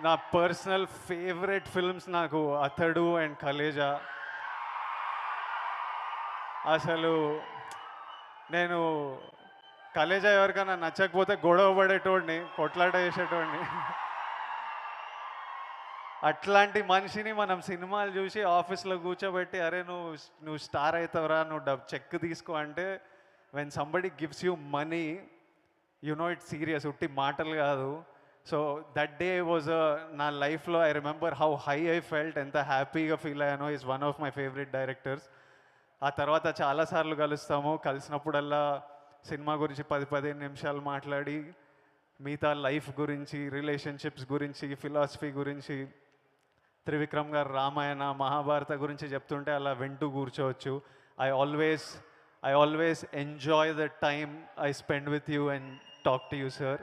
నా personal favourite films నాకు అతడు అండ్ కలేజా. అసలు నేను కలేజా ఎవరికైనా నచ్చకపోతే గొడవ పడేటోడిని, కొట్లాట చేసేటోడిని. అట్లాంటి మనిషిని మనం సినిమాలు చూసి ఆఫీస్లో కూర్చోబెట్టి, అరే నువ్వు నువ్వు స్టార్ అవుతావురా, నువ్వు చెక్ తీసుకో అంటే, when somebody gives you money, you know it serious, ఉట్టి మాటలు కాదు. సో దట్ డే వాజ్ నా లైఫ్లో I remember how high I felt, ఎంత హ్యాపీగా ఫీల్ అయ్యానో. Is one of my favourite directors. ఆ తర్వాత చాలాసార్లు కలుస్తాము. కలిసినప్పుడల్లా సినిమా గురించి 10-15 నిమిషాలు మాట్లాడి, మిగతా లైఫ్ గురించి, రిలేషన్షిప్స్ గురించి, ఫిలాసఫీ గురించి, త్రివిక్రమ్ గారు రామాయణ మహాభారత గురించి చెప్తుంటే అలా వింటూ కూర్చోవచ్చు. I always enjoy the time I spend with you and talk to you sir.